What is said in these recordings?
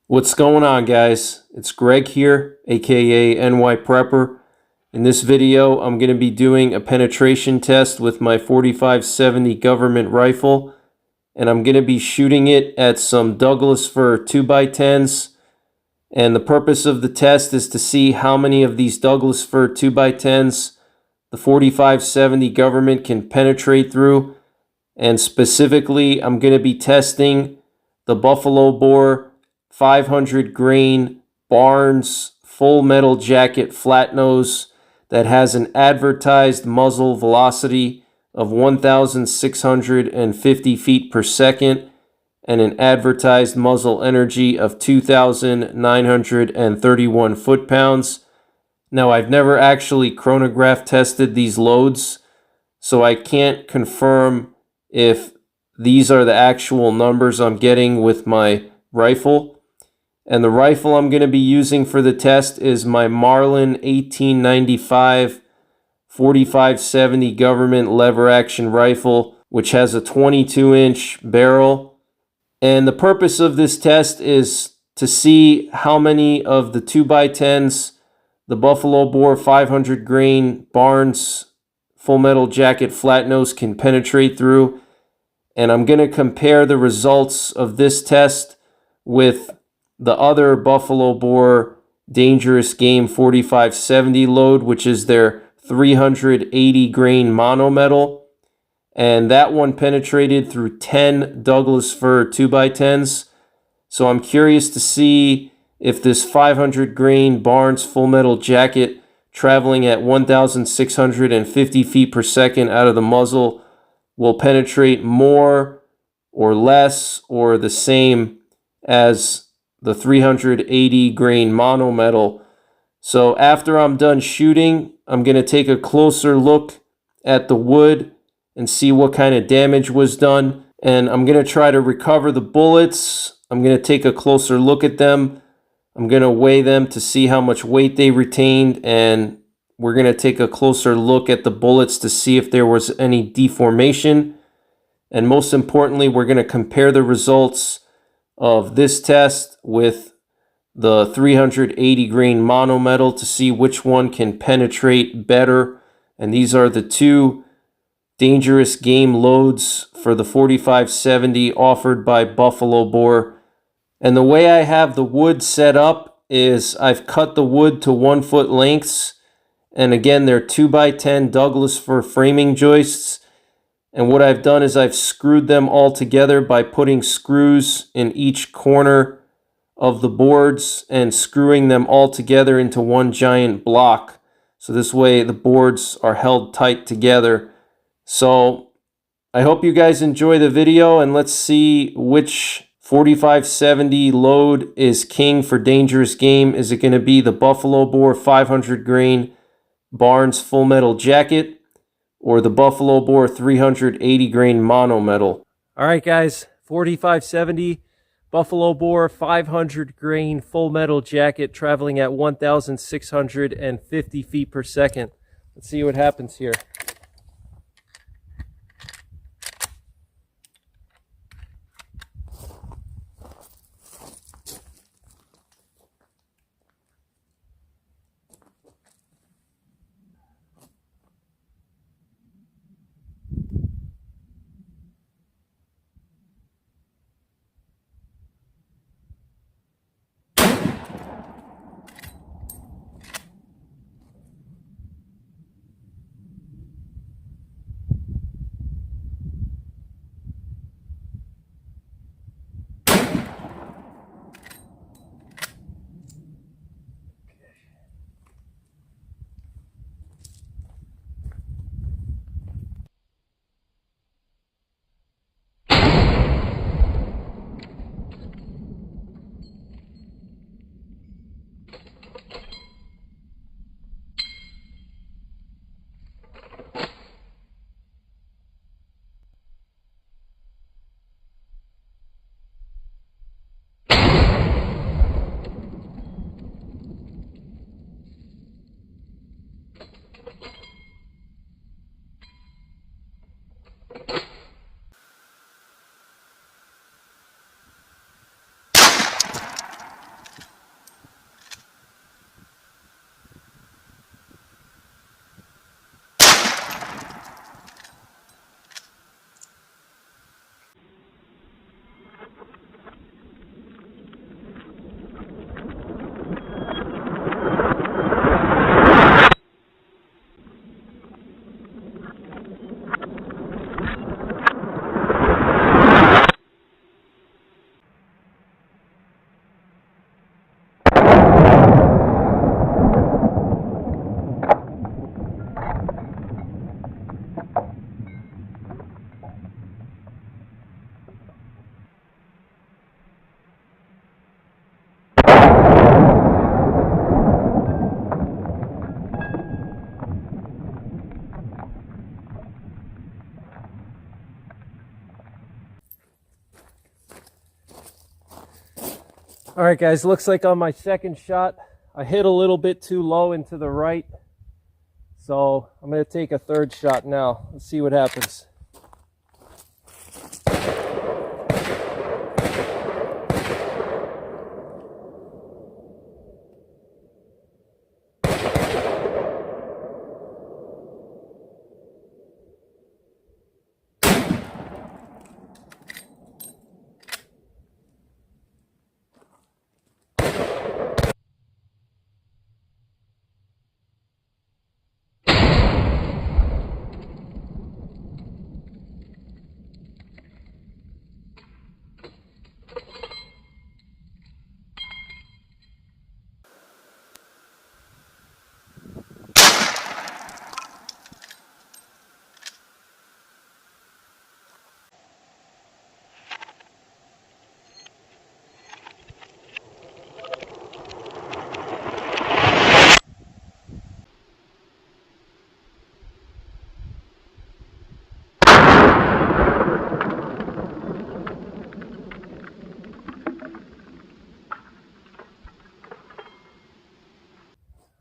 What's going on, guys? It's Greg here, aka NYPrepper. In this video, I'm going to be doing a penetration test with my 4570 government rifle, and I'm going to be shooting it at some Douglas fir 2x10s. And the purpose of the test is to see how many of these Douglas fir 2x10s the 4570 government can penetrate through. And specifically, I'm going to be testing the Buffalo Bore 500 grain Barnes full metal jacket flat nose that has an advertised muzzle velocity of 1,650 feet per second and an advertised muzzle energy of 2,931 foot-pounds. Now, I've never actually chronograph tested these loads, so I can't confirm if these are the actual numbers I'm getting with my rifle. And the rifle I'm going to be using for the test is my Marlin 1895 4570 government lever action rifle, which has a 22-inch barrel. And the purpose of this test is to see how many of the 2x10s the Buffalo Bore 500 grain Barnes full metal jacket flat nose can penetrate through. And I'm going to compare the results of this test with the other Buffalo Bore Dangerous Game 4570 load, which is their 380 grain monometal. And that one penetrated through 10 Douglas fir 2x10s. So I'm curious to see if this 500 grain Barnes full metal jacket traveling at 1,650 feet per second out of the muzzle will penetrate more or less or the same as the 380 grain monometal. So after I'm done shooting, I'm going to take a closer look at the wood and see what kind of damage was done. And I'm going to try to recover the bullets. I'm going to take a closer look at them. I'm going to weigh them to see how much weight they retained. And we're going to take a closer look at the bullets to see if there was any deformation. And most importantly, we're going to compare the results of this test with the 380 grain monometal to see which one can penetrate better. And these are the two Dangerous Game loads for the 4570 offered by Buffalo Bore. And the way I have the wood set up is I've cut the wood to 1 foot lengths. And again, they're 2x10 Douglas fir framing joists. And what I've done is I've screwed them all together by putting screws in each corner of the boards and screwing them all together into one giant block. So this way the boards are held tight together. So I hope you guys enjoy the video, and let's see which 4570 load is king for Dangerous Game. Is it going to be the Buffalo Bore 500 grain Barnes full metal jacket or the Buffalo Bore 380 grain monometal? All right, guys, 4570 Buffalo Bore 500 grain full metal jacket traveling at 1,650 feet per second. Let's see what happens here. All right, guys, looks like on my second shot, I hit a little bit too low into the right. So I'm going to take a third shot now. Let's see what happens.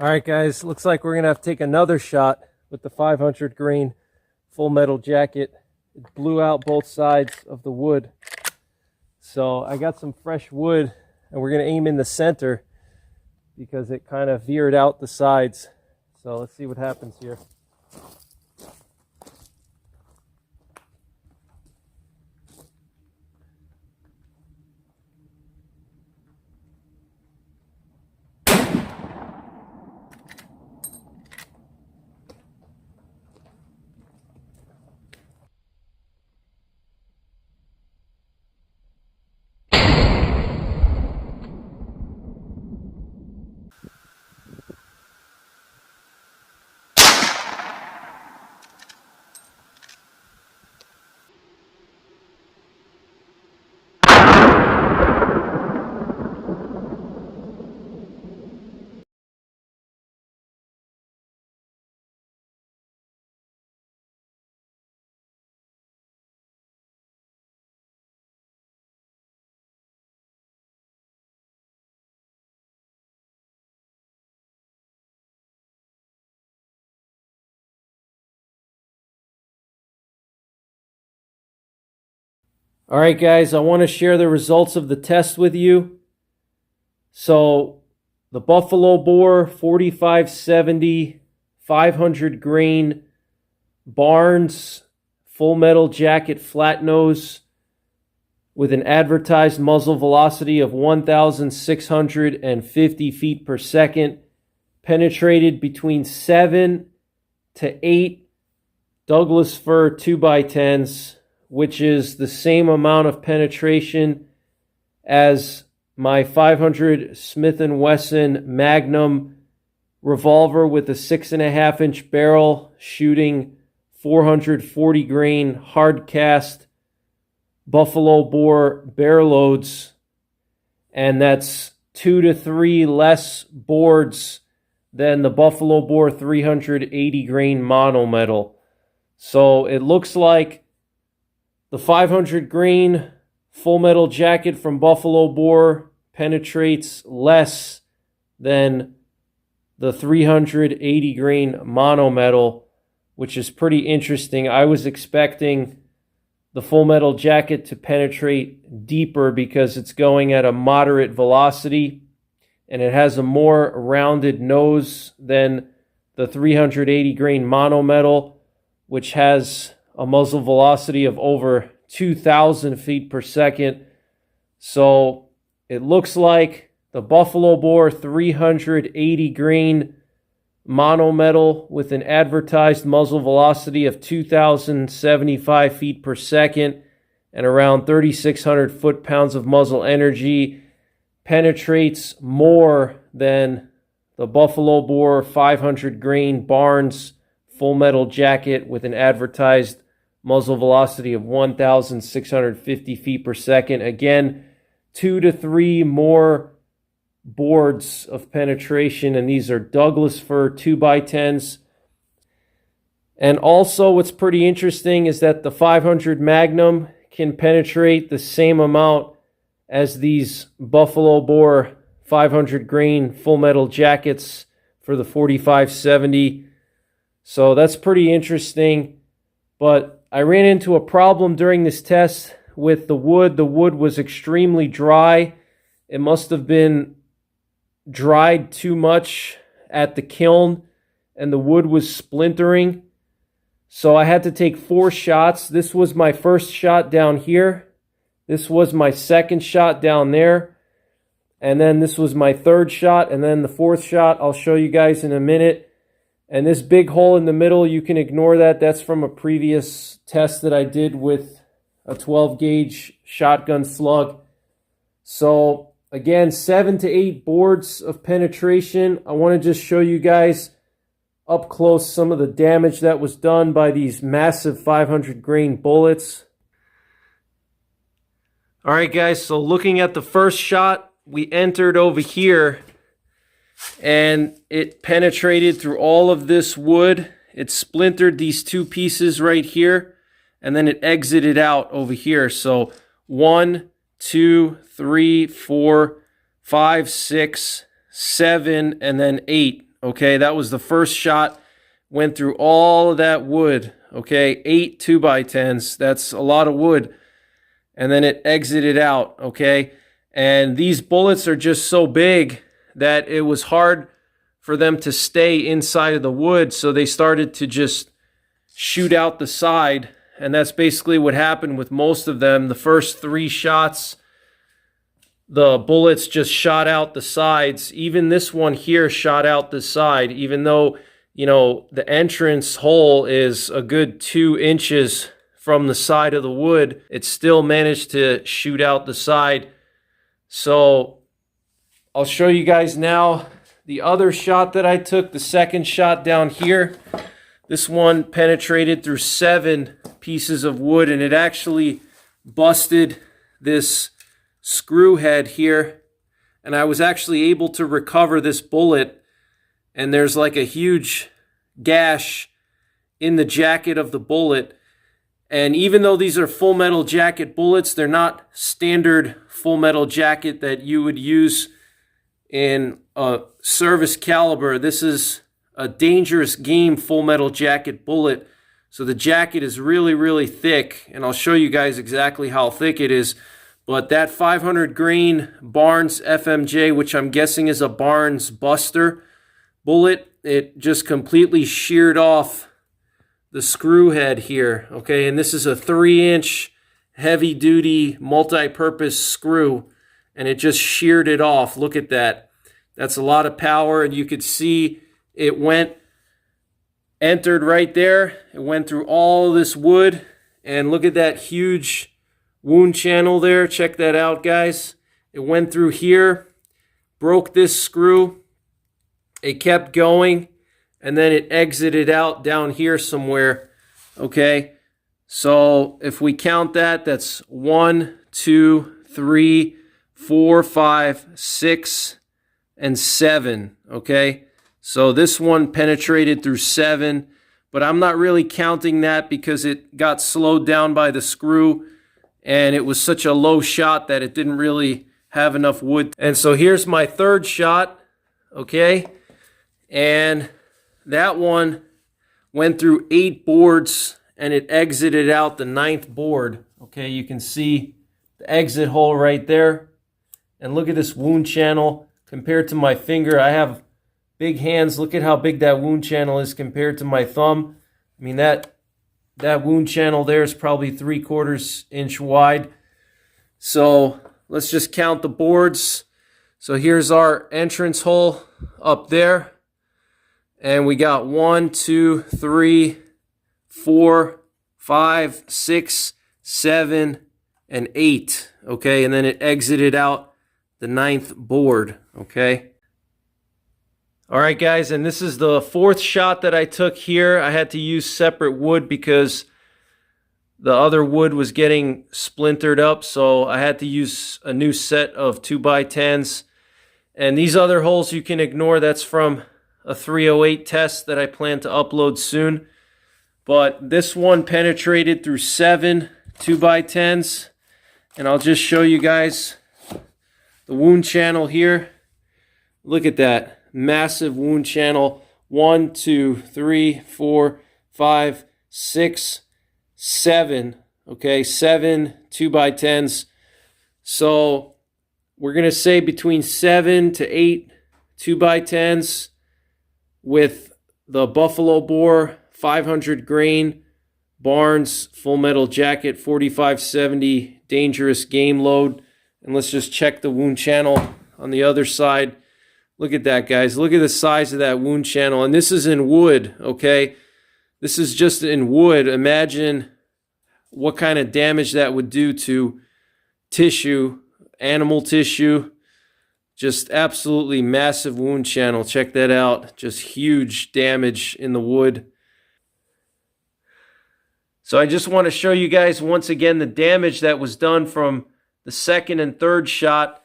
All right, guys, looks like we're going to have to take another shot with the 500 grain full metal jacket. It blew out both sides of the wood. So I got some fresh wood, and we're going to aim in the center because it kind of veered out the sides. So let's see what happens here. All right, guys, I want to share the results of the test with you. So the Buffalo Bore 4570 500 grain Barnes full metal jacket flat nose with an advertised muzzle velocity of 1,650 feet per second penetrated between 7 to 8 Douglas fir 2x10s, which is the same amount of penetration as my 500 Smith & Wesson Magnum revolver with a 6.5-inch barrel shooting 440 grain hard cast Buffalo Bore bear loads. And that's 2 to 3 less boards than the Buffalo Bore 380 grain monometal. So it looks like the 500 grain full metal jacket from Buffalo Bore penetrates less than the 380 grain monometal, which is pretty interesting. I was expecting the full metal jacket to penetrate deeper because it's going at a moderate velocity and it has a more rounded nose than the 380 grain monometal, which has a muzzle velocity of over 2,000 feet per second. So it looks like the Buffalo Bore 380 grain monometal with an advertised muzzle velocity of 2,075 feet per second and around 3,600 foot-pounds of muzzle energy penetrates more than the Buffalo Bore 500 grain Barnes full metal jacket with an advertised muzzle velocity of 1,650 feet per second. Again, 2 to 3 more boards of penetration, and these are Douglas fir 2x10s. And also what's pretty interesting is that the 500 Magnum can penetrate the same amount as these buffalo bore 500 grain full metal jackets for the 4570. So that's pretty interesting. But I ran into a problem during this test with the wood. The wood was extremely dry. It must have been dried too much at the kiln, and the wood was splintering. So I had to take 4 shots. This was my first shot down here. This was my second shot down there. And then this was my third shot. And then the fourth shot I'll show you guys in a minute. And this big hole in the middle, you can ignore that. That's from a previous test that I did with a 12 gauge shotgun slug. So again, 7 to 8 boards of penetration. I want to just show you guys up close some of the damage that was done by these massive 500 grain bullets. All right, guys, so looking at the first shot, we entered over here and it penetrated through all of this wood. It splintered these 2 pieces right here, and then it exited out over here. So 1, 2, 3, 4, 5, 6, 7, and then 8. Okay, that was the first shot. Went through all of that wood. Okay, 8 2x10s. That's a lot of wood. And then it exited out. Okay, and these bullets are just so big that it was hard for them to stay inside of the wood. So they started to just shoot out the side. And that's basically what happened with most of them. The first 3 shots, the bullets just shot out the sides. Even this one here shot out the side, even though, you know, the entrance hole is a good 2 inches from the side of the wood. It still managed to shoot out the side. So I'll show you guys now the other shot that I took, the second shot down here. This one penetrated through 7 pieces of wood, and it actually busted this screw head here, and I was actually able to recover this bullet, and there's like a huge gash in the jacket of the bullet. And even though these are full metal jacket bullets, they're not standard full metal jacket that you would use in a service caliber. This is a dangerous game full metal jacket bullet. So the jacket is really, really thick, and I'll show you guys exactly how thick it is. But that 500 grain Barnes FMJ, which I'm guessing is a Barnes Buster bullet, it just completely sheared off the screw head here. Okay, and this is a 3-inch heavy-duty multi-purpose screw, and it just sheared it off. Look at that. That's a lot of power, and you could see it entered right there. It went through all this wood, and look at that huge wound channel there. Check that out, guys. It went through here, broke this screw. It kept going, and then it exited out down here somewhere. Okay, so if we count that, that's 1, 2, 3, 4, 5, 6, and 7. Okay, so this one penetrated through 7, but I'm not really counting that because it got slowed down by the screw, and it was such a low shot that it didn't really have enough wood. And so here's my third shot. Okay, and that one went through 8 boards, and it exited out the 9th board. Okay, you can see the exit hole right there. And look at this wound channel compared to my finger. I have big hands. Look at how big that wound channel is compared to my thumb. I mean, that wound channel there is probably 3/4 inch wide. So let's just count the boards. So here's our entrance hole up there. And we got 1, 2, 3, 4, 5, 6, 7, and 8. Okay, and then it exited out the 9th board. Okay. All right, guys, and this is the 4th shot that I took here. I had to use separate wood because the other wood was getting splintered up, so I had to use a new set of 2x10s. And these other holes you can ignore. That's from a 308 test that I plan to upload soon. But this one penetrated through 7 2x10s, and I'll just show you guys the wound channel here. Look at that massive wound channel. 1, 2, 3, 4, 5, 6, 7. Okay, 7 2x10s. So we're going to say between 7 to 8 2x10s with the Buffalo Bore 500 grain Barnes Full Metal Jacket 4570 dangerous game load. And let's just check the wound channel on the other side. Look at that, guys. Look at the size of that wound channel. And this is in wood, okay? This is just in wood. Imagine what kind of damage that would do to tissue, animal tissue. Just absolutely massive wound channel. Check that out. Just huge damage in the wood. So I just want to show you guys once again the damage that was done from the second and third shot.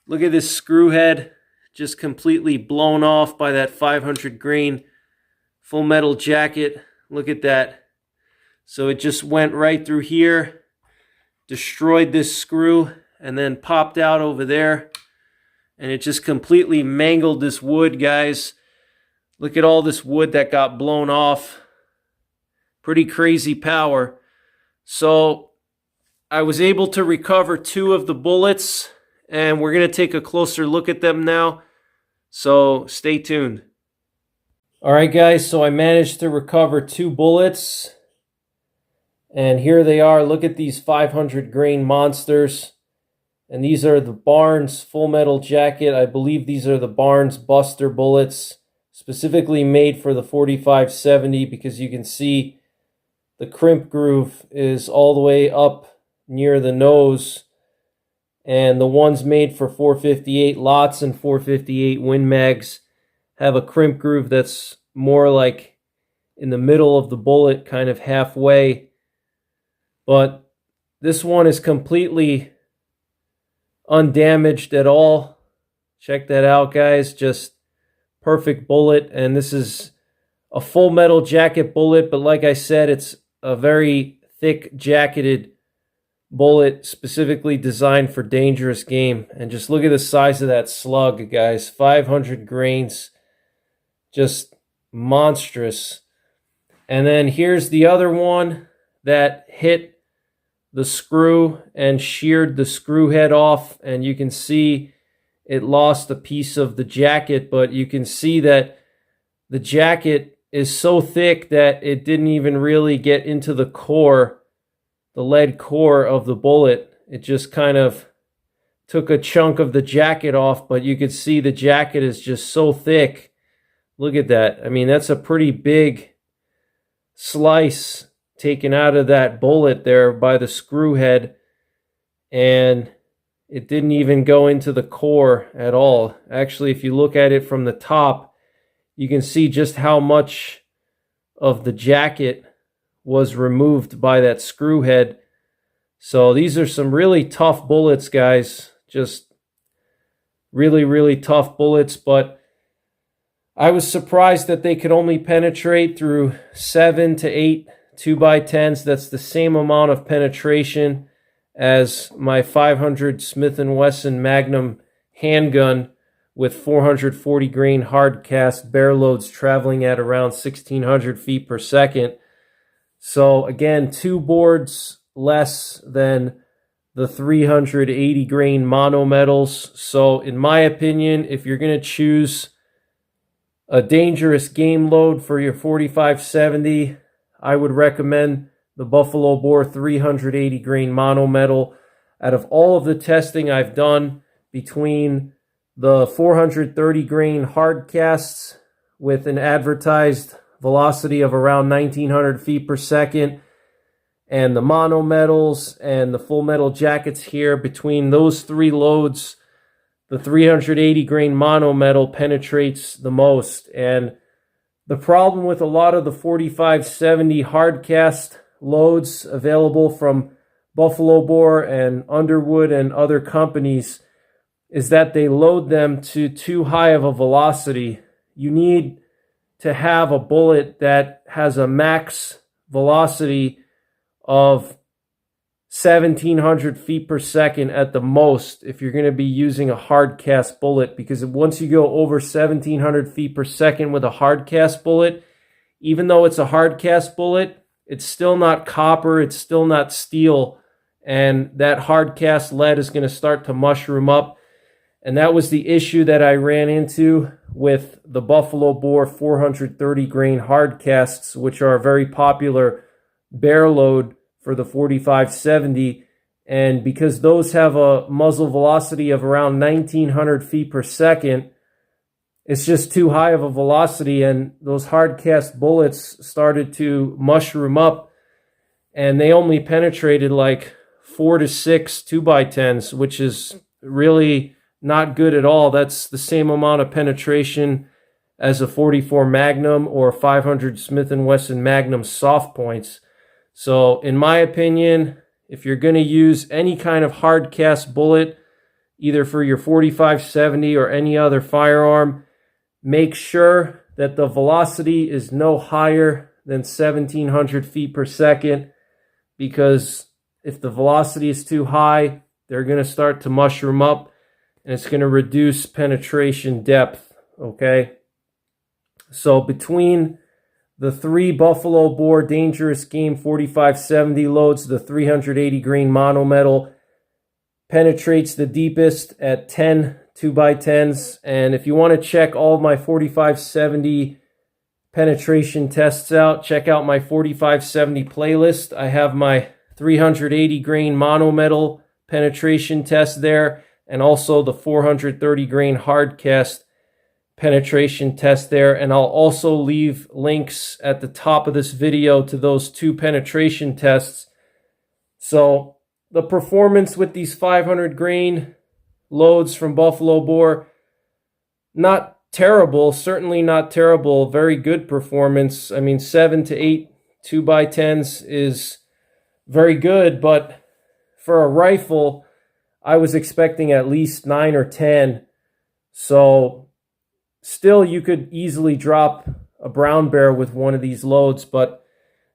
Look at this screw head. Just completely blown off by that 500 grain Full Metal Jacket. Look at that. So it just went right through here, destroyed this screw, and then popped out over there. And it just completely mangled this wood, guys. Look at all this wood that got blown off. Pretty crazy power. So I was able to recover 2 of the bullets, and we're going to take a closer look at them now. So stay tuned. All right, guys, so I managed to recover 2 bullets. And here they are. Look at these 500 grain monsters. And these are the Barnes Full Metal Jacket. I believe these are the Barnes Buster bullets, specifically made for the 4570, because you can see the crimp groove is all the way up near the nose. And the ones made for 458 lots and 458 Win Mags have a crimp groove that's more like in the middle of the bullet, kind of halfway. But this one is completely undamaged at all. Check that out, guys. Just perfect bullet. And this is a Full Metal Jacket bullet, but like I said, it's a very thick jacketed bullet specifically designed for dangerous game. And just look at the size of that slug, guys. 500 grains. Just monstrous. And then here's the other one that hit the screw and sheared the screw head off, and you can see it lost a piece of the jacket, but you can see that the jacket is so thick that it didn't even really get into the core, the lead core of the bullet. It just kind of took a chunk of the jacket off, but you could see the jacket is just so thick. Look at that. I mean, that's a pretty big slice taken out of that bullet there by the screw head, and it didn't even go into the core at all. Actually, if you look at it from the top, you can see just how much of the jacket was removed by that screw head. So these are some really tough bullets, guys. Just really, really tough bullets, but I was surprised that they could only penetrate through 7 to 8 2x10s. That's the same amount of penetration as my 500 Smith & Wesson Magnum handgun with 440 grain hard cast bear loads traveling at around 1600 feet per second. So again, 2 boards less than the 380 grain mono metals. So in my opinion, if you're going to choose a dangerous game load for your 4570, I would recommend the Buffalo Bore 380 grain mono metal. Out of all of the testing I've done between the 430 grain hard casts with an advertised velocity of around 1900 feet per second and the mono metals and the Full Metal Jackets here, between those 3 loads, the 380 grain mono metal penetrates the most. And the problem with a lot of the 4570 hard cast loads available from Buffalo Bore and Underwood and other companies is that they load them to too high of a velocity. You need to have a bullet that has a max velocity of 1,700 feet per second at the most if you're going to be using a hard cast bullet, because once you go over 1,700 feet per second with a hard cast bullet, even though it's a hard cast bullet, it's still not copper, it's still not steel, and that hard cast lead is going to start to mushroom up. And that was the issue that I ran into with the Buffalo Bore 430 grain hard casts, which are a very popular bear load for the 4570. And because those have a muzzle velocity of around 1,900 feet per second, it's just too high of a velocity, and those hard cast bullets started to mushroom up, and they only penetrated like 4 to 6 2x10s, which is really not good at all. That's the same amount of penetration as a 44 Magnum or 500 Smith & Wesson Magnum soft points. So in my opinion, if you're going to use any kind of hard cast bullet, either for your 4570 or any other firearm, make sure that the velocity is no higher than 1,700 feet per second, because if the velocity is too high, they're going to start to mushroom up, and it's going to reduce penetration depth, okay? So between the 3 Buffalo Bore Dangerous Game 4570 loads, the 380 grain monometal penetrates the deepest at 10 2x10s. And if you want to check all of my 4570 penetration tests out, check out my 4570 playlist. I have my 380 grain monometal penetration test there, and also the 430 grain hard cast penetration test there. And I'll also leave links at the top of this video to those 2 penetration tests. So the performance with these 500 grain loads from Buffalo Bore, not terrible, certainly not terrible, very good performance. I mean, 7 to 8 2x10s is very good, but for a rifle, I was expecting at least 9 or 10. So still, you could easily drop a brown bear with one of these loads, but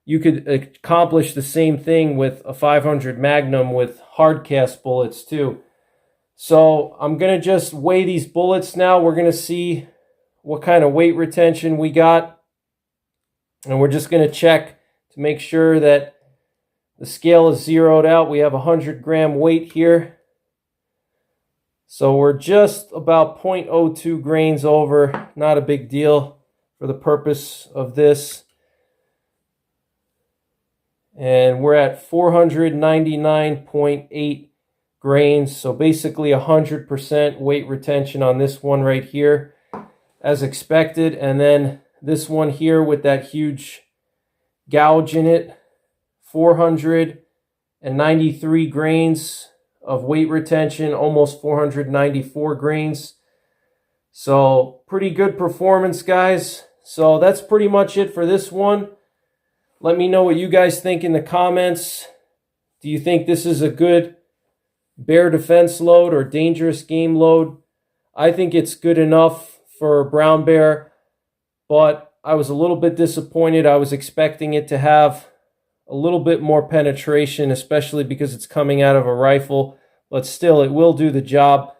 you could accomplish the same thing with a 500 Magnum with hard cast bullets too. So I'm going to just weigh these bullets now. We're going to see what kind of weight retention we got. And we're just going to check to make sure that the scale is zeroed out. We have a 100-gram weight here. So we're just about 0.02 grains over. Not a big deal for the purpose of this. And we're at 499.8 grains, so basically 100% weight retention on this one right here, as expected. And then this one here with that huge gouge in it, 493 grains of weight retention, almost 494 grains. So pretty good performance, guys. So that's pretty much it for this one. Let me know what you guys think in the comments. Do you think this is a good bear defense load or dangerous game load? I think it's good enough for brown bear, but I was a little bit disappointed. I was expecting it to have a little bit more penetration, especially because it's coming out of a rifle, but still, it will do the job.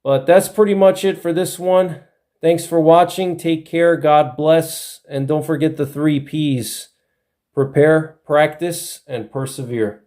But that's pretty much it for this one. Thanks for watching. Take care. God bless. And don't forget the 3 Ps. Prepare, practice, and persevere.